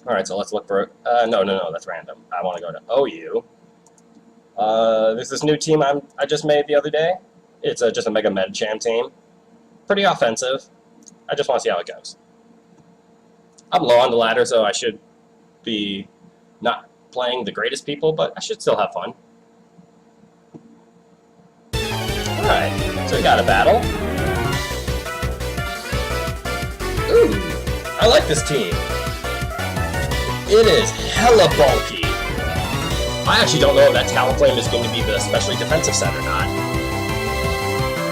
Alright, so let's look for... no, that's random. I want to go to OU. There's this new team I just made the other day. It's just a Mega Medicham team. Pretty offensive. I just want to see how it goes. I'm low on the ladder, so I should be not playing the greatest people, but I should still have fun. Alright, so we got a battle. Ooh, I like this team. It is hella bulky. I actually don't know if that Talonflame is going to be the especially defensive set or not.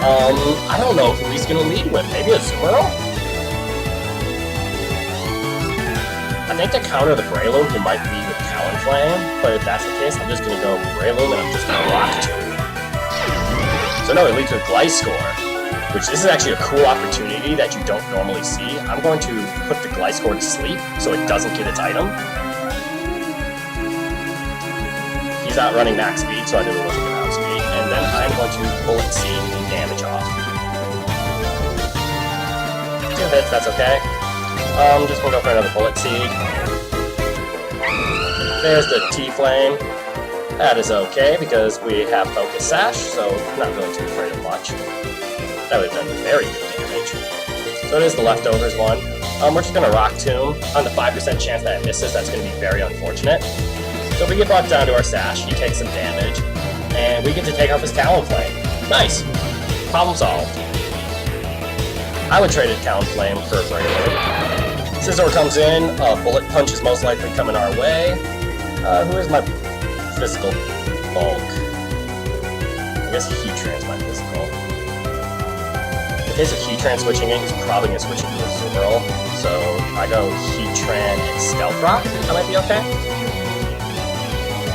I don't know who he's going to lead with. Maybe a Zumaro? I think to counter the Breloom, he might lead with Talonflame, but if that's the case, I'm just going to go Breloom and I'm just going to rock to him. So no, it leads with Gliscor, which this is actually a cool opportunity that you don't normally see. I'm going to put the Gliscor to sleep so it doesn't get its item. He's out running max speed, so I did a little bit of max speed, and then I'm going to Bullet Seed and damage off. 2 hits, that's okay. Just gonna go for another Bullet Seed. There's the T-Flame. That is okay, because we have Focus Sash, so not really too afraid of much. That would have done very good damage. So it is the Leftovers one. We're just gonna Rock Tomb. On the 5% chance that it misses, that's gonna be very unfortunate. So if we get brought down to our Sash, he takes some damage, and we get to take off his Talonflame. Nice! Problem solved. I would trade a Talonflame for a Breloom. Scizor comes in, Bullet Punch is most likely coming our way. Who is my physical bulk? I guess Heatran's my physical. In case of Heatran switching in, he's probably going to switch into a Zumaro. So if I go Heatran and Stealth Rock, that might be okay.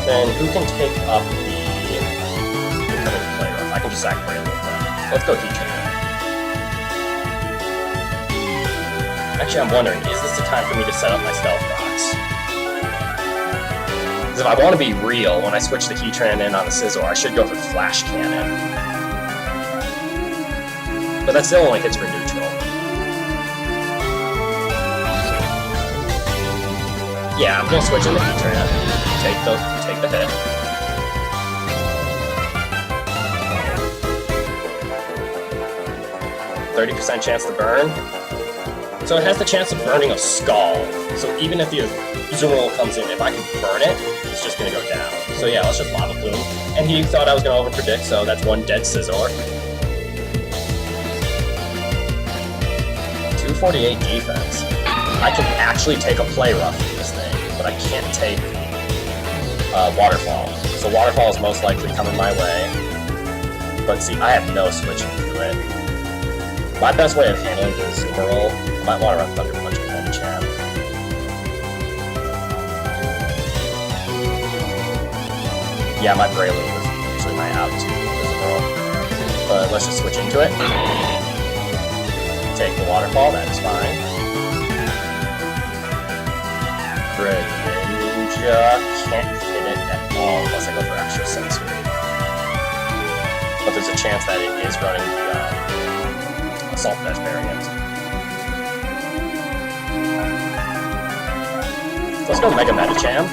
Then who can take up the incoming player? I can just sack Breloom then. Let's go Heatran. Actually, I'm wondering, is this the time for me to set up my Stealth Rocks? Because if I want to be real, when I switch the Heatran in on the Scizor, I should go for Flash Cannon. But that still only hits for neutral. Yeah, I'm going to switch in the Heatran. Take the hit. %30 chance to burn. So it has the chance of burning a Skull. So even if the Zumaro comes in, if I can burn it, it's just going to go down. So yeah, let's just Lava Plume. And he thought I was going to overpredict, so that's one dead Scizor. 248 defense. I can actually take a Play Rough in this thing, but I can't take Waterfall. So Waterfall is most likely coming my way. But see, I have no switching to it. My best way of handling the Zumaro, I might want to run Thunder Punch with Medicham. Yeah, my Breloom is usually my out to the Zumaro. But let's just switch into it. Take the Waterfall, that is fine. Greninja can't hit it at all unless I go for extra sensory. But there's a chance that it is running the Assault Vest variant. Let's go Mega Medicham.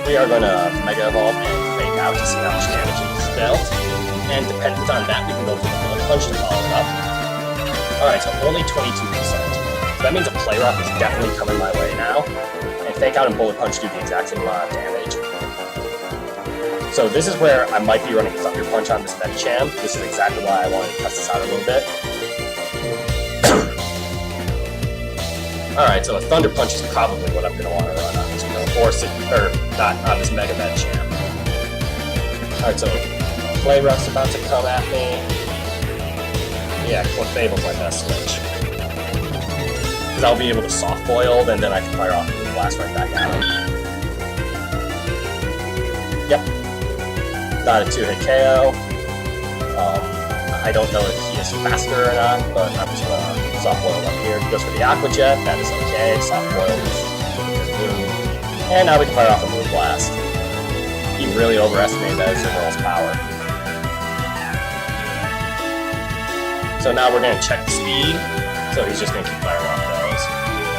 We are going to Mega Evolve and Fake Out to see how much damage he's dealt. And dependent on that, we can go for the Bullet Punch to follow it up. Alright, so only 22%. So that means a Play Rough is definitely coming my way now. And Fake Out and Bullet Punch do the exact same amount of damage. So this is where I might be running Thunder Punch on this Medicham. This is exactly why I wanted to test this out a little bit. Alright, so a Thunder Punch is probably what I'm going to want to run on this not on this Mega Medicham. Alright, so Play Rough's about to come at me. Yeah, Clefable's my best switch. Because I'll be able to Soft Boiled, and then I can fire off the Blast right back at him. Yep. Got a 2-hit KO. I don't know if he is faster or not, but I'm just going to Soft Boil up here. He goes for the Aqua Jet, that is okay. Soft Boil is a good move. And now we can fire off a Moon Blast. He really overestimated that Zumaro's power. So now we're going to check the speed, so he's just going to keep firing off those.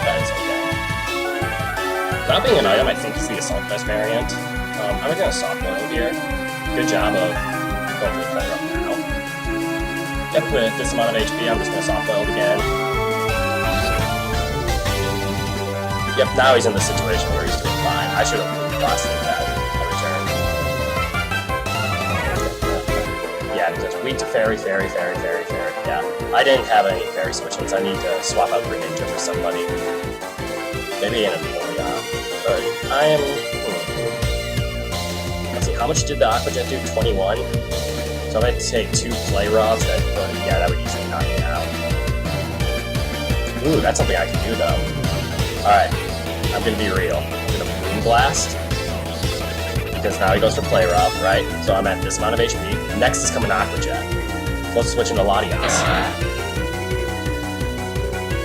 That is okay. Without being an item, I think he's the Assault Vest variant. I'm gonna soft boil here. Good job of going for the play up now. Yep, with this amount of HP, I'm just gonna soft boil again. Yep, now he's in the situation where he's doing fine. I should have blasted that return. Yeah, just weak to fairy. Yeah, I didn't have any fairy switches. I need to swap out Greninja for somebody. Maybe an Amelia. But I am... Let's see, how much did the Aqua Jet do? 21? So I'm going to take 2 play rods. Yeah, that would easily knock me out. Ooh, that's something I can do, though. Alright, I'm going to be real. I'm going to Moon Blast. Because now he goes for play rob, right? So I'm at this amount of HP. Next is coming Aqua Jet. So let's switch into Latias.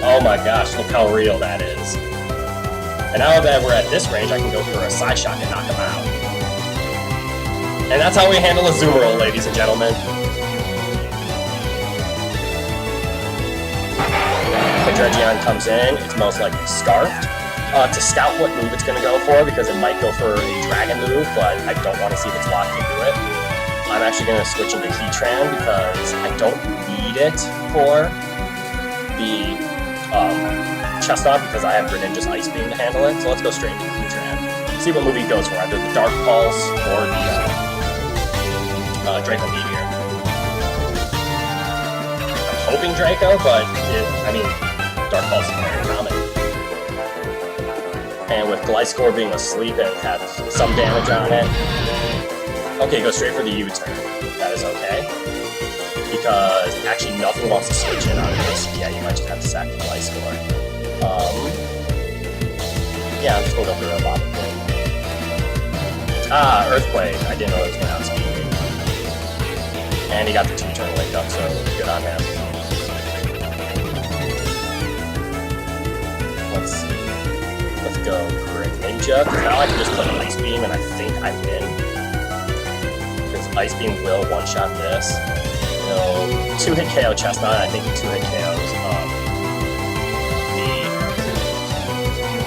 Oh my gosh, look how real that is. And now that we're at this range, I can go for a side shot and knock him out. And that's how we handle a Zoomerl, ladies and gentlemen. Hydreigon comes in, it's most likely Scarfed. To scout what move it's going to go for, because it might go for a Dragon move, but I don't want to see if it's locked into it. I'm actually going to switch into Heatran because I don't need it for the Chestnut because I have Greninja's Ice Beam to handle it. So let's go straight into Heatran. See what move he goes for, either the Dark Pulse or the Draco Meteor. I'm hoping Draco, but Dark Pulse is very common. And with Gliscor being asleep and have some damage on it, okay, go straight for the U-turn. That is okay. Because actually nothing wants to switch in on this. Yeah, you might just have to sack the Gliscor. Yeah, I'm just gonna go for a lot of things. Earthquake. I didn't know it was going to outspeed me. And he got the 2-turn wake up, so good on him. Let's see. Let's go Greninja, because now I can just put Ice Beam and I think I win. Because Ice Beam will one-shot this. You know, 2-hit KO Chestnut, I think 2-hit KOs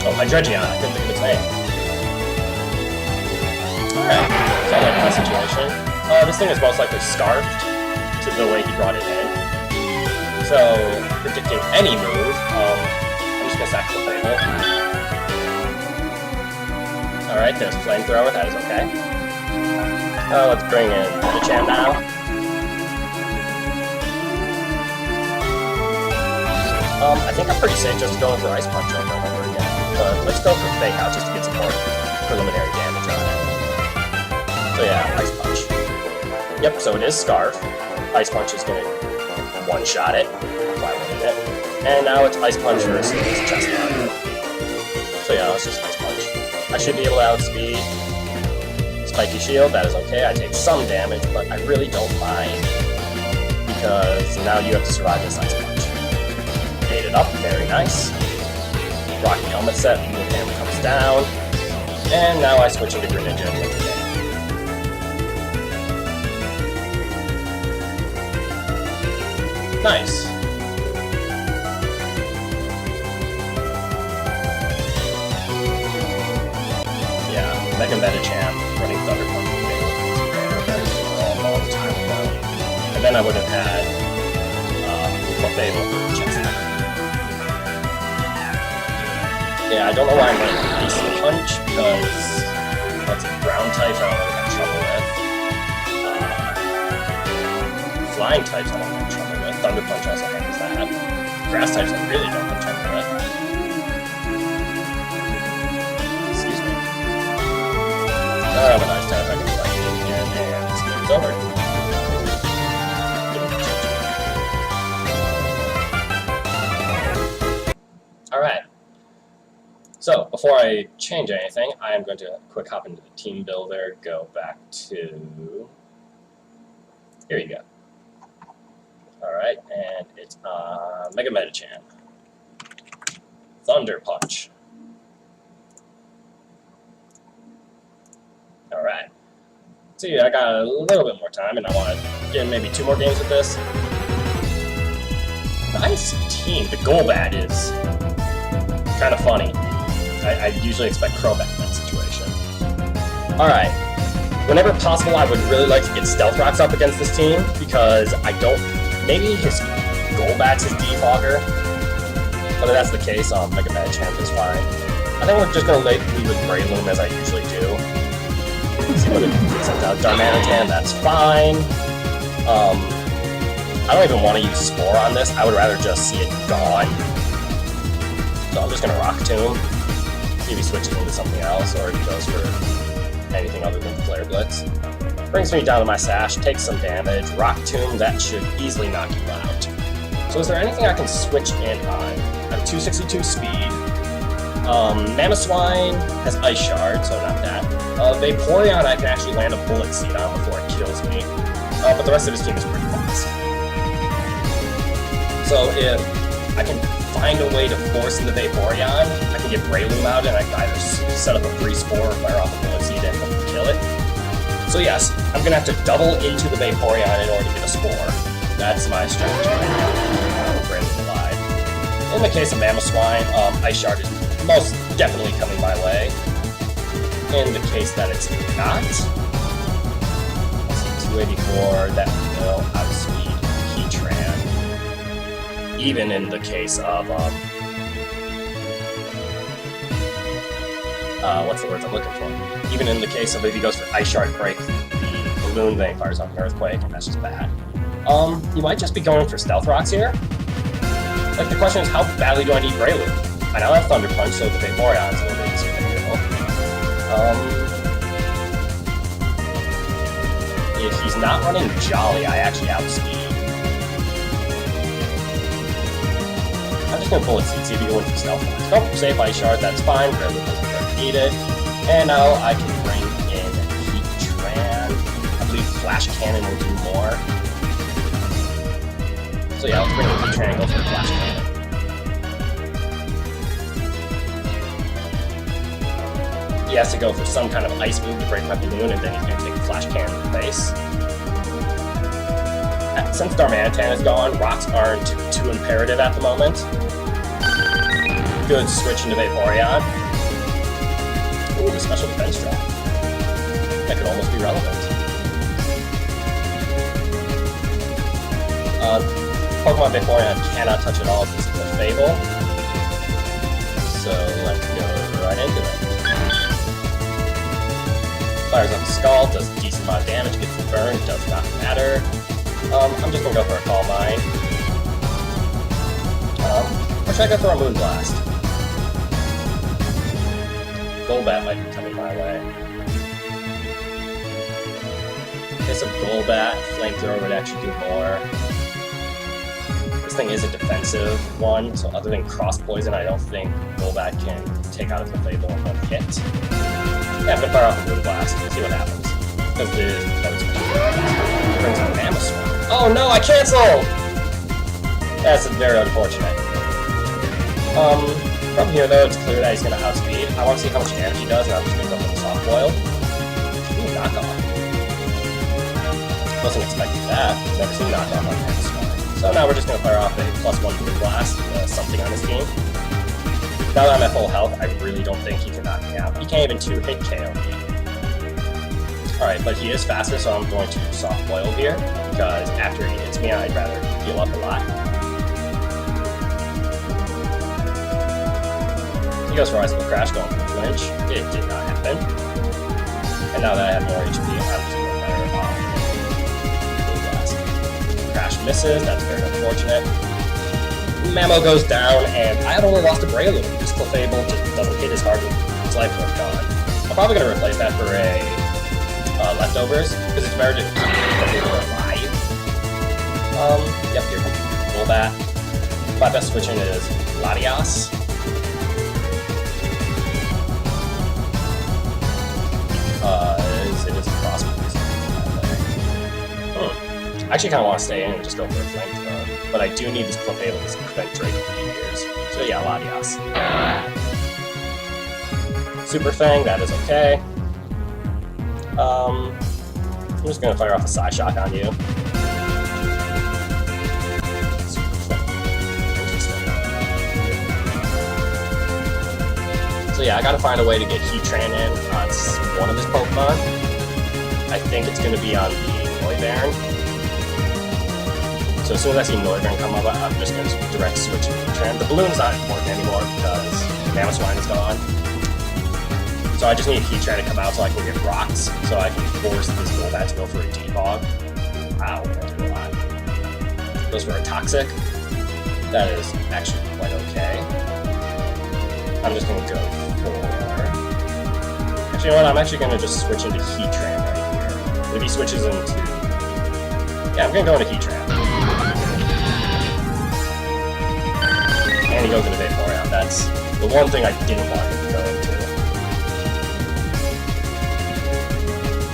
Hydreigon, I couldn't think of its name. Alright, so I like my situation. This thing is most likely Scarfed, to the way he brought it in. So, predicting any move, I'm just gonna sack the Fable. Alright, there's Flamethrower, that is okay. Let's bring in Medicham now. I think I'm pretty safe just going for Ice Punch over and over again. But let's go for Fake Out just to get some more preliminary damage on it. So yeah, Ice Punch. Yep, so it is Scarf. Ice Punch is going to one-shot it. Why wouldn't it? And now it's Ice Punch versus Chestnut. So yeah, it's just Ice Punch. I should be able to outspeed Spiky Shield, that is okay. I take some damage, but I really don't mind. Because now you have to survive this Ice Punch. Made it up, very nice. Rocky Helmet set, Moon Hammer comes down. And now I switch into Greninja and win the game. Nice. Yeah, Mega Medicham running Thunder Punch with Fatal that is a long time ago. And then I would have had Fatal for Chestnut. Yeah, I don't know why I'm running Ice Punch, because that's ground types I don't really have trouble with. Flying types I don't have trouble with. Thunder Punch also handles that. Grass types I really don't have trouble with. Excuse me. Now I have an Ice type I can fly again, and this game is over. Alright. So, before I change anything, I am going to quick hop into the team builder, go back to... Here you go. Alright, and it's Mega Medicham. Thunder Punch. Alright. See, I got a little bit more time, and I want to get maybe 2 more games with this. Nice team. The Golbat is kind of funny. I I usually expect Crowback in that situation. Alright. Whenever possible, I would really like to get Stealth Rocks up against this team, because I don't... Maybe his Golbat's his Defogger. Whether that's the case, Mega Bad Champ is fine. I think we're just going to lead with Breloom as I usually do. See what it sends out. Darmanitan, that's fine. I don't even want to use Spore on this. I would rather just see it gone. So I'm just going to Rock Tomb. See if he switches into something else, or if he goes for anything other than Flare Blitz. Brings me down to my Sash, takes some damage. Rock Tomb, that should easily knock you out. So is there anything I can switch in on? I have 262 speed. Mamoswine has Ice Shard, so not that. Vaporeon I can actually land a Bullet Seed on before it kills me. But the rest of his team is pretty fast. So if I can find a way to force into Vaporeon, I can get Breloom out and I can either set up a free Spore or fire off a Bullet Seed and kill it. So yes, I'm going to have to double into the Vaporeon in order to get a Spore. That's my strategy right now. Breloom alive. In the case of Mamoswine, Ice Shard is most definitely coming my way. In the case that it's not, 284, that will outspeed Heatran. Even in the case of, what's the words I'm looking for? Even in the case of if he goes for Ice Shard Break, the Balloon thing fires off an Earthquake, and that's just bad. You might just be going for Stealth Rocks here. Like, the question is, how badly do I need Breloom? I now have Thunder Punch, so the Vaporeon's a little bit easier to handle. If he's not running Jolly, I actually outspeed. I'm just gonna Bullet Seed, see if he can win for Stealth Rocks. Nope, save Ice Shard, that's fine. Breloom doesn't really need it. And now I can bring in Heatran. I believe Flash Cannon will do more. So yeah, let's bring in Heatran and go for the Flash Cannon. He has to go for some kind of ice move to break my Balloon, and then he's going to take a Flash Cannon in the face. Since Darmanitan is gone, Rocks aren't too imperative at the moment. Good switch into Vaporeon. Ooh, special defense drop. That could almost be relevant. Pokemon Vaporeon cannot touch at all since it's a Fable. So let's go right into it. Fires up the Skull, does a decent amount of damage, gets the burn, does not matter. I'm just gonna go for a Calm Mind. Or should I go for a Moonblast? Golbat might be coming my way. In case of Golbat, Flamethrower would actually do more. This thing is a defensive one, so other than Cross Poison, I don't think Golbat can take out a Clefable in one hit. Yeah, I'm gonna fire off a Moonblast and see what happens. Because that was brings up Mamoswine. Oh no, I canceled! That's very unfortunate. From here though, it's clear that he's gonna outspeed. I want to see how much damage he does, and I'm just gonna go for the Soft Boil. Ooh, knockoff. Wasn't expecting that. Never seen knockoff on Mamoswine. So now we're just gonna fire off a +1 Moonblast, something on his team. Now that I'm at full health, I really don't think he can knock me out. He can't even 2-hit KO me. Alright, but he is faster, so I'm going to Soft Boil here, because after he hits me, I'd rather heal up a lot. He goes for Ice Crash, going for Flinch. It did not happen. And now that I have more HP, I'm just going to fire off Blast. Crash misses, that's very unfortunate. Mamo goes down, and I have only lost a Breloom. This Clefable just doesn't hit as hard with its life form gone. I'm probably going to replace that for a Leftovers, because it's better to keep Clefable alive. Yep, here comes Golbat. My best switch in is Latias. Because it is a cross poison. I actually kind of want to stay in and just go for a Flamethrower. But I do need this Clefable to prevent Draco for years. So yeah, Latias. Super Fang, that is okay. I'm just gonna fire off a Psyshock on you. Super Fang. Interesting. So So yeah, I gotta find a way to get Heatran in on one of his Pokemon. I think it's gonna be on the Noivern. So as soon as I see Noivern come up, I'm just gonna direct switch to Heatran. The balloon's not important anymore because Mamoswine is gone. So I just need Heatran to come out so I can get rocks, so I can force this Golbat to go for a Defog. Wow, that did a lot. Goes for a Toxic. That is actually quite okay. I'm just gonna go for... Actually, you know what? I'm actually gonna just switch into Heatran right here. If he switches into... Yeah, I'm gonna go into Heatran. And he goes into Vaporeon. That's the one thing I didn't want him to go into.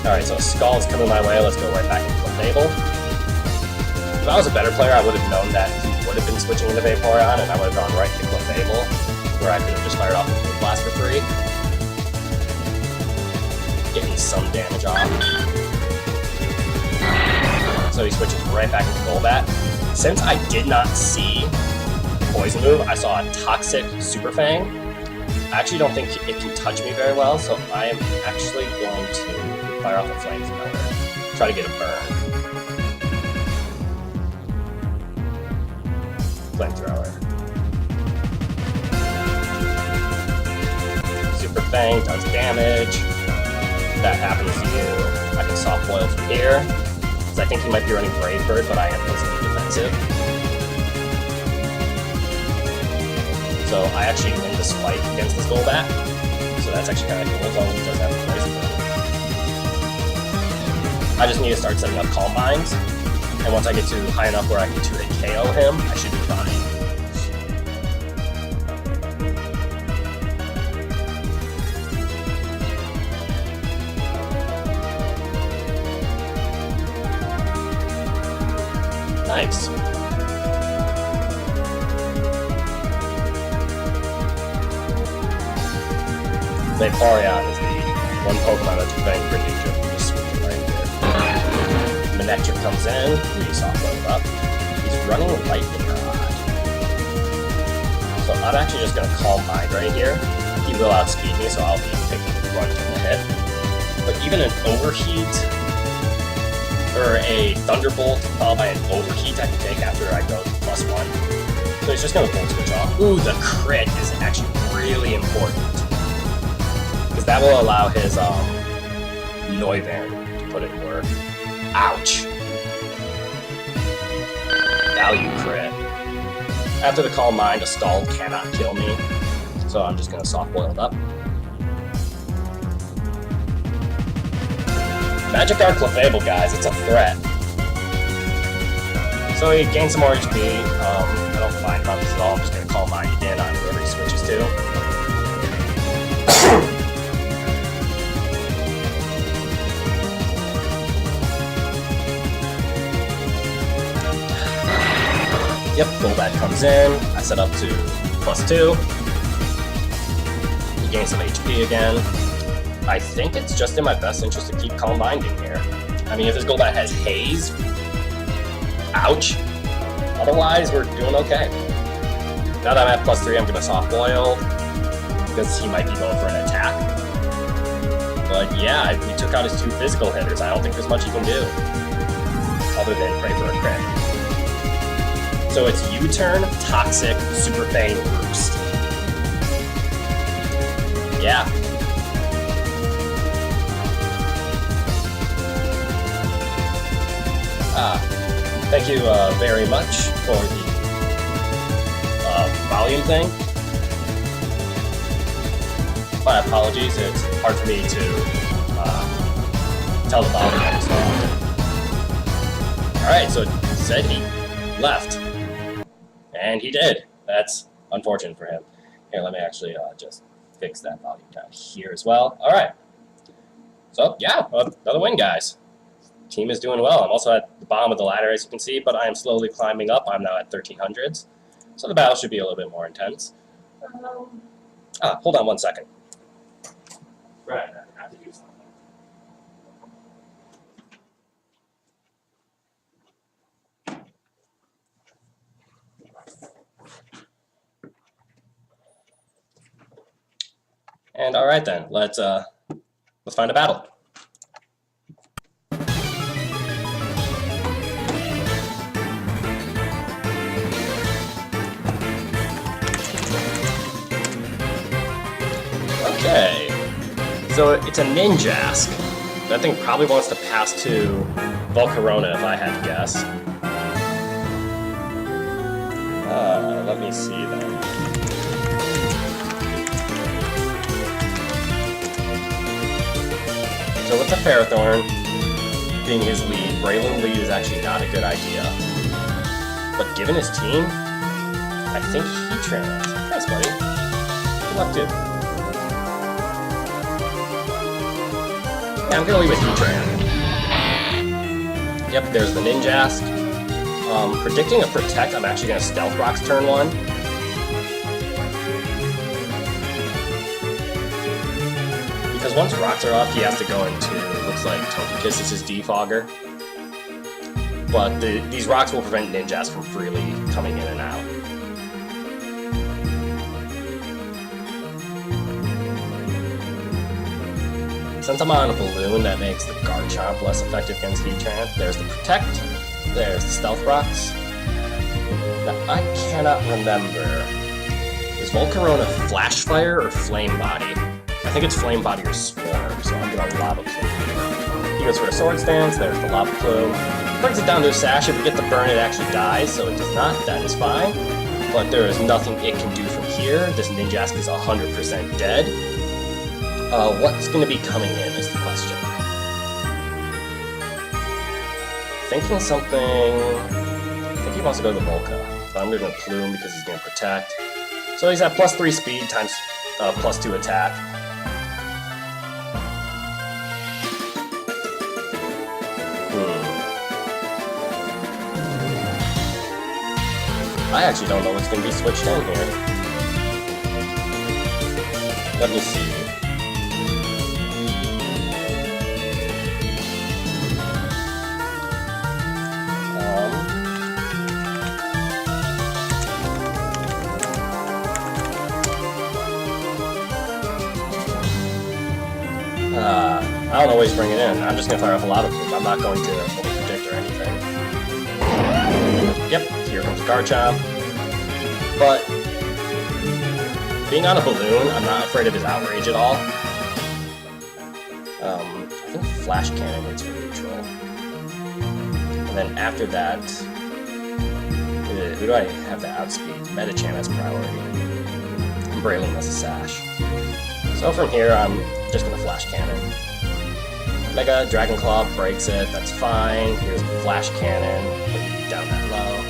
Alright, so Skull's coming my way. Let's go right back into Clefable. If I was a better player, I would have known that he would have been switching into Vaporeon, and I would have gone right into Clefable, where I could have just fired off the Blue Blast for free. Getting some damage off. So he switches right back into Golbat. Since I did not see the Poison move, I saw a Toxic Super Fang. I actually don't think it can touch me very well, so I am actually going to fire off a Flamethrower. Try to get a burn. Flamethrower. Super Fang does damage. That happens to you. I can soft boil from here. Because I think he might be running Brave Bird, but I am supposed to be defensive. So I actually win this fight against this Golbat. So that's actually kind of cool, as long as he does have a Poison move. I just need to start setting up Calm Minds. And once I get to high enough where I can 2-hit KO him, I should be fine. Nice. Vaporeon is the one Pokemon that's playing pretty good. Just right here. Manectric comes in, we soft load up. He's running Lightning Rod. So I'm actually just going to Calm Mind right here. He will outspeed me, so I'll be taking the brunt of the hit. But even an Overheat, or a Thunderbolt followed by an Overheat I can take after I go +1. So he's just going to Volt Switch off. Ooh, the crit is actually really important. Because that will allow his Noivern to put it in work. Ouch. Value crit. After the Calm Mind, a Scald cannot kill me. So I'm just going to soft boil it up. Magikarp Clefable, guys, it's a threat. So he gains some more HP. I don't mind about this at all. I'm just going to Calm Mind again on whoever he switches to. Yep, Golbat comes in. I set up to +2. He gains some HP again. I think it's just in my best interest to keep Calm Minding here. I mean, if this Golbat has Haze, ouch. Otherwise, we're doing okay. Now that I'm at +3, I'm going to soft boil, because he might be going for an attack. But yeah, we took out his 2 physical hitters. I don't think there's much he can do, other than pray for a crit. So it's U-turn, Toxic, Super Fang, Roost. Yeah. Thank you very much for the volume thing. My apologies, it's hard for me to tell the volume every so often. Alright, so it said he left. And he did. That's unfortunate for him. Here, let me actually just fix that volume down here as well. Alright. So, yeah, another win, guys. Team is doing well. I'm also at the bottom of the ladder, as you can see, but I am slowly climbing up. I'm now at 1300s. So the battle should be a little bit more intense. Hold on one second. Right, I have to do something. And all right then, let's find a battle. Okay, so it's a Ninjask. That thing probably wants to pass to Volcarona if I had to guess. Let me see then. So with the Ferrothorn being his lead, Braylon lead is actually not a good idea. But given his team, I think Heatran. Thanks, buddy. Good luck, dude. Yeah, I'm gonna leave with Heatran. Yep, there's the Ninjask. Predicting a Protect, I'm actually gonna Stealth Rocks turn 1. Because once rocks are off, he has to go into, looks like Togekiss is his Defogger. But these rocks will prevent Ninjas from freely coming in and out. Since I'm on a balloon, that makes the Garchomp less effective against Heatran. There's the Protect, there's the Stealth Rocks. Now, I cannot remember. Is Volcarona Flash Fire or Flame Body? I think it's Flame Body or Swarm, so I'm gonna Lava Plume. He goes for a Sword Stance, there's the Lava Plume. Brings it down to a Sash. If we get the burn, it actually dies, so it does not. That is fine. But there is nothing it can do from here. This Ninjask is 100% dead. What's going to be coming in is the question. Thinking something... I think he wants to go to the Volca. But I'm going to Plume because he's going to Protect. So he's at +3 speed times +2 attack. I actually don't know what's going to be switched in here. Let me see. I don't always bring it in. I'm just going to fire off a lot of them. I'm not going to predict or anything. Yep, here comes Garchomp. But being on a balloon, I'm not afraid of his outrage at all. I think Flash Cannon hits for neutral. And then after that, who do I have to outspeed? Metachan has priority. And Braylon has a Sash. So from here, I'm just going to Flash Cannon. Mega Dragon Claw breaks it, that's fine. Here's Flash Cannon, put it down that low.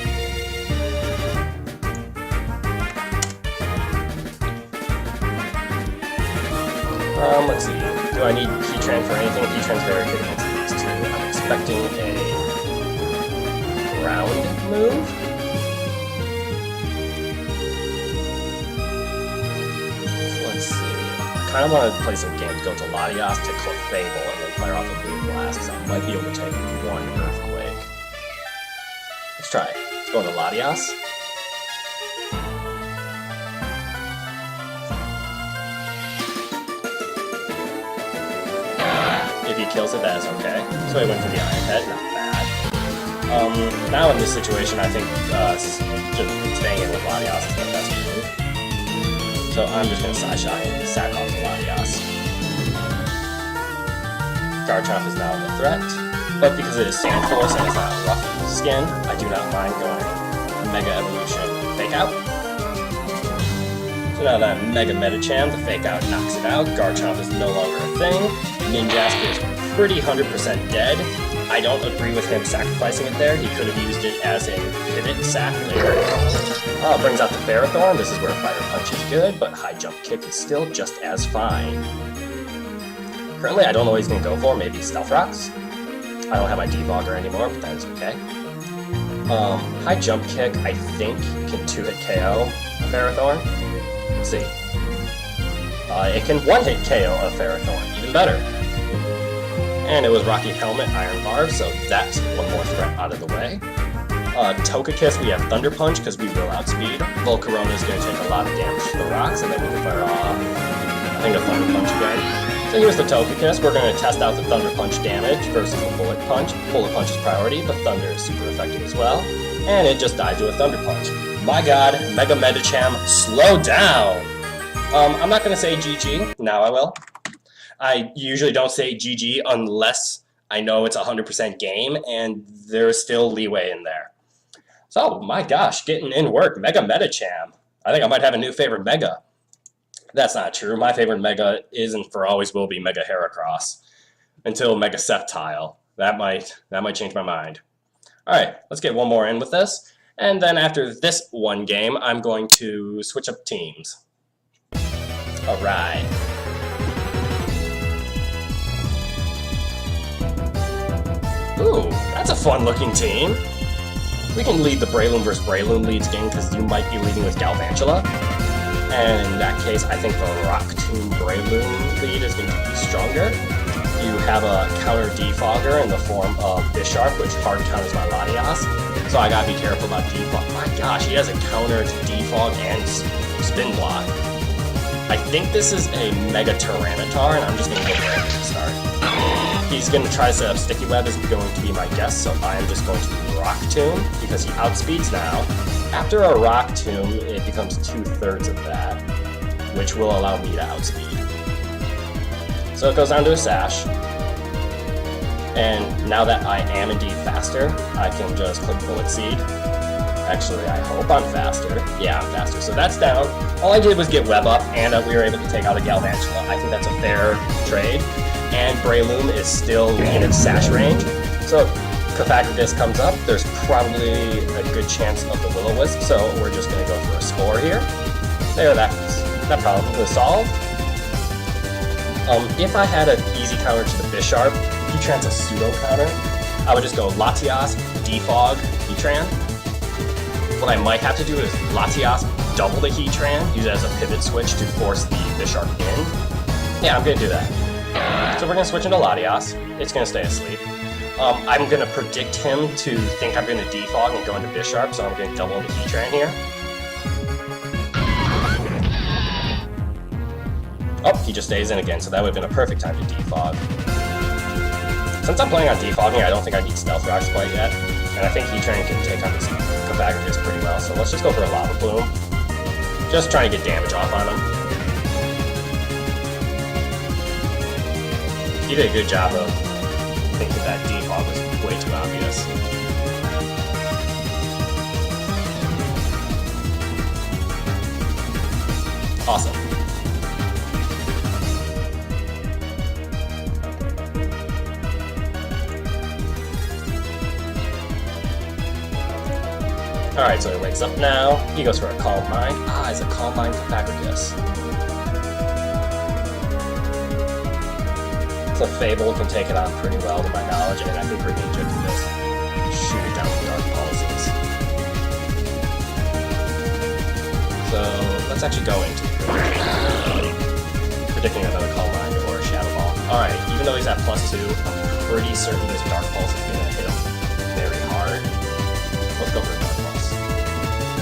Let's see. Do I need Heatran for anything? Heatran's very good against these two. I'm expecting a ground move. So let's see. I kind of want to play some games, go to Latias to Clefable, and then fire off a Boom Blast, because I might be able to take one Earthquake. Let's try it. Let's go to Latias. If he kills it, that is okay. So he went for the Iron Head, not bad. Now in this situation, I think just staying in with Latias is the best move. So I'm just going to Side Shot and sack off the Latias. Garchomp is now the threat, but because it is Sand Force and it's not Rough Skin, I do not mind going Mega Evolution Fake Out. So now that Mega Metachan, the Fake Out knocks it out. Garchomp is no longer a thing. Ninjask is pretty 100% dead. I don't agree with him sacrificing it there. He could have used it as a pivot sack later. Brings out the Ferrothorn. This is where Fighter Punch is good, but High Jump Kick is still just as fine. Currently, I don't know what he's going to go for. Maybe Stealth Rocks. I don't have my Defogger anymore, but that is okay. High Jump Kick, I think, can 2-hit KO a Ferrothorn. Let's see. It can 1-hit KO a Ferrothorn. Even better. And it was Rocky Helmet, Iron Barb, so that's one more threat out of the way. Togekiss, we have Thunder Punch because we will outspeed. Volcarona is going to take a lot of damage to the rocks, and then we can fire off think of Thunder Punch again. So here's the Togekiss. We're going to test out the Thunder Punch damage versus the Bullet Punch. Bullet Punch is priority, but Thunder is super effective as well. And it just died to a Thunder Punch. My god, Mega Medicham, slow down! I'm not going to say GG. Now I will. I usually don't say GG unless I know it's a 100% game, and there's still leeway in there. So, my gosh, getting in work. Mega Medicham. I think I might have a new favorite Mega. That's not true. My favorite Mega is and for always will be Mega Heracross. Until Mega Sceptile. That might change my mind. Alright, let's get one more in with this. And then after this one game, I'm going to switch up teams. Alright. Ooh, that's a fun-looking team. We can lead the Breloom versus Breloom leads game because you might be leading with Galvantula. And in that case, I think the Rock Tomb Breloom lead is going to be stronger. You have a counter Defogger in the form of Bisharp, which hard counters my Latias. So I gotta be careful about Defog. My gosh, he has a counter to Defog and Spin Block. I think this is a Mega Tyranitar, and I'm just gonna go for it to start. He's going to try to set up Sticky Web is going to be my guess, so I am just going to Rock Tomb, because he outspeeds now. After a Rock Tomb, it becomes 2/3 of that, which will allow me to outspeed. So it goes down to a Sash. And now that I am indeed faster, I can just click Bullet Seed. Actually, I hope I'm faster. Yeah, I'm faster. So that's down. All I did was get Web up, and we were able to take out a Galvantula. I think that's a fair trade. And Breloom is still in its Sash range. So Cofagrigus comes up. There's probably a good chance of the Will-O-Wisp, so we're just going to go for a Spore here. There, that problem was solved. If I had an easy counter to the Bisharp, Heatran's a pseudo counter, I would just go Latias, Defog, Heatran. What I might have to do is Latias double the Heatran, use it as a pivot switch to force the Bisharp in. Yeah, I'm going to do that. So we're going to switch into Latias. It's going to stay asleep. I'm going to predict him to think I'm going to Defog and go into Bisharp, so I'm going to double into Heatran here. Oh, he just stays in again, so that would have been a perfect time to Defog. Since I'm playing on Defogging, I don't think I need Stealth Rocks quite yet, and I think Heatran can take on this Cofagrigus pretty well, so let's just go for a Lava Plume. Just trying to get damage off on him. He did a good job of thinking that Defog was way too obvious. Awesome. Alright, so he wakes up now. He goes for a Calm Mind. Ah, it's a Calm Mind Cofagrigus. So Fable can take it on pretty well to my knowledge, and I think Greninja can just shoot it down with Dark Pulses. So let's actually go into predicting another Calm Mind or a Shadow Ball. Alright, even though he's at +2, I'm pretty certain this Dark Pulse is going to hit him very hard. Let's go for a Dark Pulse.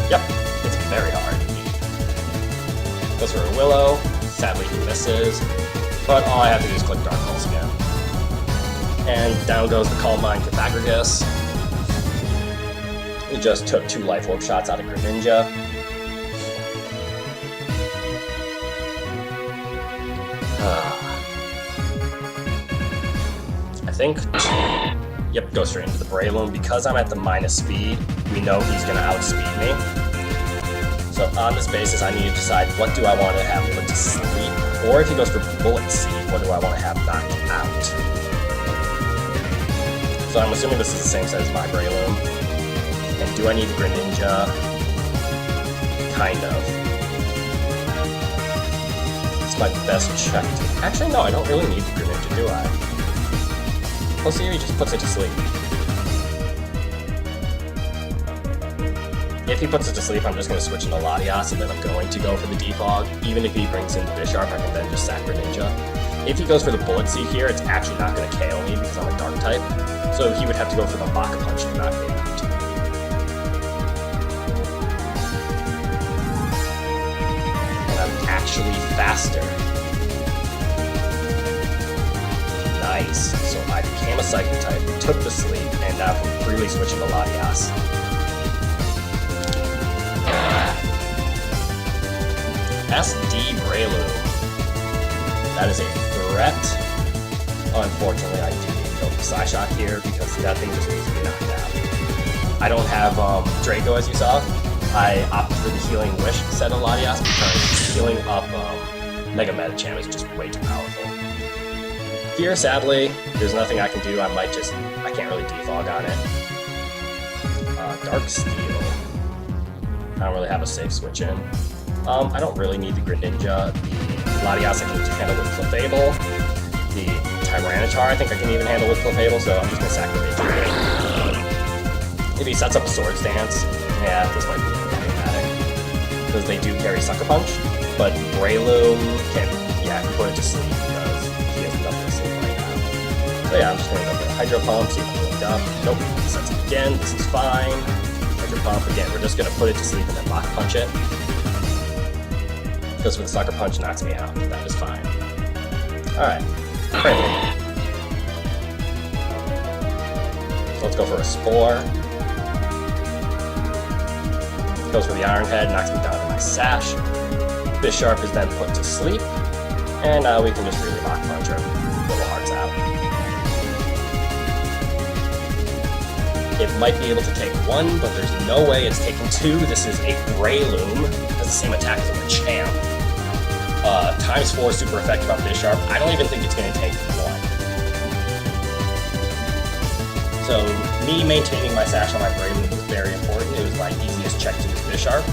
Yep, it's very hard indeed. Goes for a Willow. Sadly he misses. But all I have to do is click Dark Pulse again. And down goes the Calm Mind Cofagrigus. He just took 2 Life Orb shots out of Greninja. I think... Yep, go straight into the Breloom. Because I'm at the minus speed, we know he's going to outspeed me. So on this basis, I need to decide what do I want to have put to sleep, or if he goes for Bullet Seed, what do I want to have knocked out? So I'm assuming this is the same set as my Breloom. And do I need the Greninja? Kind of. It's my best check to... Actually, no, I don't really need the Greninja, do I? Plus here, he just puts it to sleep. If he puts it to sleep, I'm just going to switch into Latias, and then I'm going to go for the Defog. Even if he brings in the Bisharp, I can then just sack Greninja. If he goes for the Bullet Seed here, it's actually not going to KO me because I'm a Dark type. So he would have to go for the Mach Punch to knock me out. And I'm actually faster. Psychic type, took the sleep, and now can freely switch into Latias. SD Breloom. That is a threat. Unfortunately, I do need to go for Psyshock here because that thing just needs to be knocked out. I don't have Draco, as you saw. I opted for the Healing Wish set of Latias because healing up Mega Medicham is just way too powerful. Here, sadly, there's nothing I can do. I can't really defog on it. Dark Steel. I don't really have a safe switch in. I don't really need the Greninja. The Latias I can handle with Clefable. The Tyranitar I think I can even handle with Clefable, so I'm just gonna sack it. If he sets up a Swords Dance, yeah, this might be problematic. Because they do carry Sucker Punch, but Breloom can put it to sleep because he has nothing to sleep right now. So yeah, I'm just gonna go for the Hydro Pump, see if I can wake up. Nope, he sets it again, this is fine. Hydro Pump, again, we're just gonna put it to sleep and then Lock Punch it. Because with Sucker Punch knocks me out, that is fine. Alright, perfect. So let's go for a Spore. Goes for the Iron Head, knocks me down to my Sash. Bisharp is then put to sleep, and now we can just really Lock Punch our little hearts out. It might be able to take one, but there's no way it's taking two. This is a Breloom, has the same attack as a Machamp. ×4 super effective on Bisharp. I don't even think it's going to take one. So me maintaining my Sash on my Breloom was very important. It was my easiest check to this Bisharp.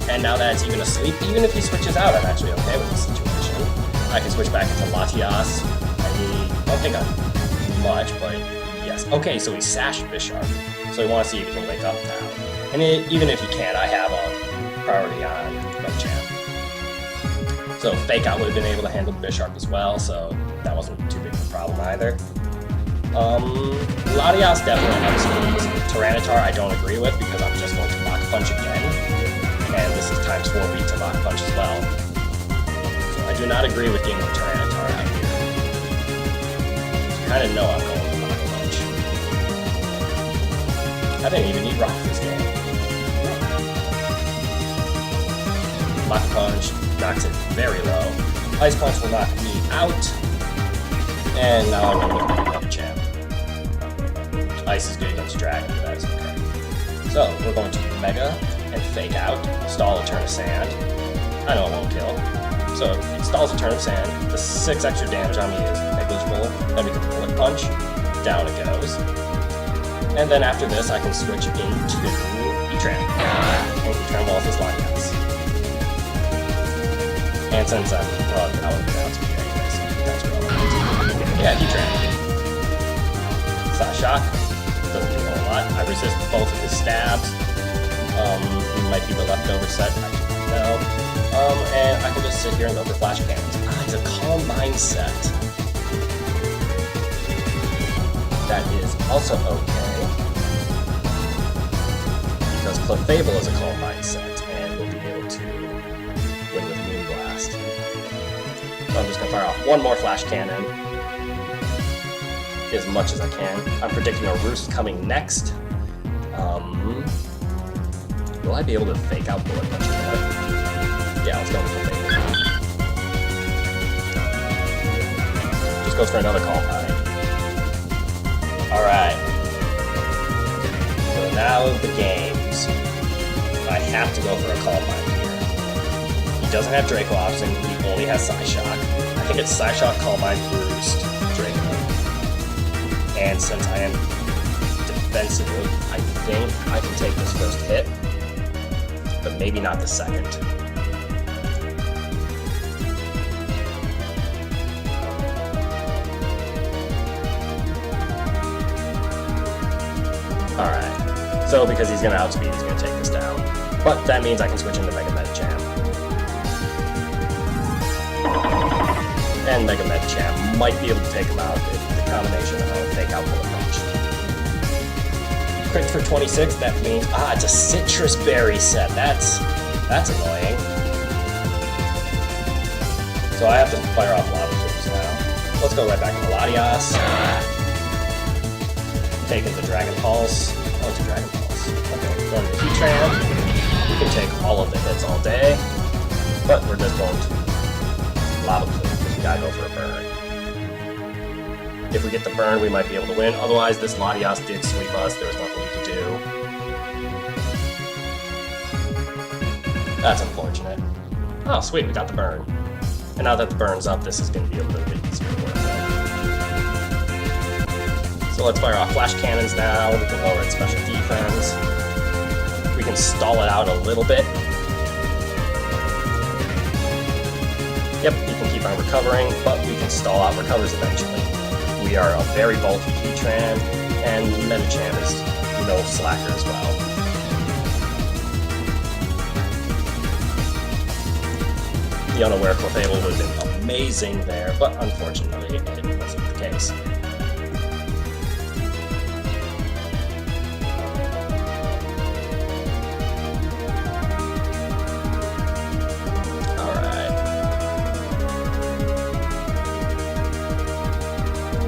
And now that it's even asleep, even if he switches out, I'm actually okay with the situation. I can switch back into Latias. I don't think I'm much, but yes. Okay, so he Sashed Bisharp. So we want to see if he can wake up now. And even if he can't, I have a priority on Machamp. So Fake Out would have been able to handle Bisharp as well, so that wasn't too big of a problem either. Latias definitely has moves. Tyranitar I don't agree with because I'm just going to Lock Punch again. And this is ×4 beat to Lock Punch as well. So I do not agree with getting the Tyranitar out here. You kind of know I'm going to Lock Punch. I didn't even need Rock this game. Lock Punch knocks it very low. Ice Punch will knock me out. And now I'm going to look at the champ. Ice is good against Dragon, but that is okay. So we're going to Mega and Fake Out, stall a turn of Sand. I know it won't kill. So it stalls a turn of Sand. The 6 extra damage on me is negligible. Then we can Bullet Punch. Down it goes. And then after this, I can switch into Heatran. And Heatran Walls is Latias. And since I'm that would be down to me anyways, that's relevant. Yeah, Heatran. Psyshock. Doesn't do a whole lot. I resist both of his stabs. He might be the leftover set, I don't know. And I can just sit here and go for Flash Cannons. Ah, he's a Calm Mind set. That is also okay. Because Clefable is a Calm Mind set, and we'll be able to win with Moonblast. So I'm just going to fire off one more Flash Cannon. As much as I can. I'm predicting a Roost coming next. Will I be able to Fake Out Bullet Punch again? Yeah, let's go with the Fake Out. Just goes for another Calm Mind. Alright. So now the games. I have to go for a Calm Mind here. He doesn't have Draco option, he only has Psyshock. I think it's Psyshock, Calm Mind, Roost, Draco. And since I am defensive, I think I can take this first hit, but maybe not the second. Alright, so because he's going to outspeed, he's going to take this down. But that means I can switch into Mega Medicham. And Mega Medicham might be able to take him out if the combination of a Fake Out Bullet Punch. Crit for 26, that means, it's a Citrus Berry set. That's annoying. So I have to fire off Lava Tubes now. Let's go right back into Latias. taking the Dragon Pulse. Oh, it's a Dragon Pulse. Okay, going to Heatran. We can take all of the hits all day, but we're just going to Lava Plume because we gotta go for a burn. If we get the burn, we might be able to win. Otherwise, this Latias did sweep us. There was nothing we could do. That's unfortunate. Oh, sweet, we got the burn. And now that the burn's up, this is going to be a little bit easier to work with. So let's fire off Flash Cannons now. We can lower its special defense. We can stall it out a little bit. Yep, you can keep on recovering, but we can stall out recovers eventually. We are a very bulky Heatran, and Medicham is no slacker as well. The Unaware Clefable would have been amazing there, but unfortunately it wasn't the case. Alright.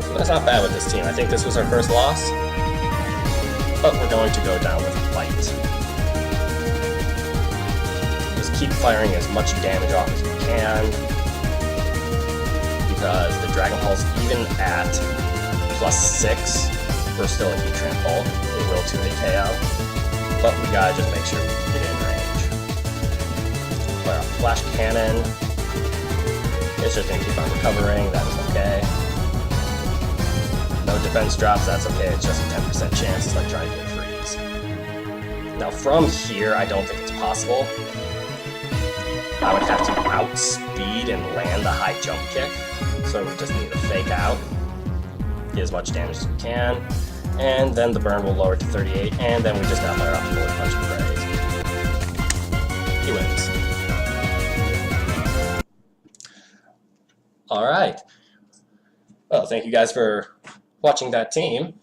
So that's not bad with this team. I think this was our first loss, but we're going to go down with a fight. Keep firing as much damage off as we can, because the Dragon Pulse, even at +6, we're still a Heatran bulk. It will 2-hit KO, but we gotta just make sure we can get in range. Fire off Flash Cannon. It's just gonna keep on recovering, that is okay. No defense drops, that's okay, it's just a 10% chance, it's like trying to get freeze. Now from here, I don't think it's possible. I would have to outspeed and land a high jump kick, so we just need to fake out, get as much damage as we can, and then the burn will lower to 38, and then we just gotta fire off a Forward Punch and praise. He wins. Alright. Well, thank you guys for watching that team.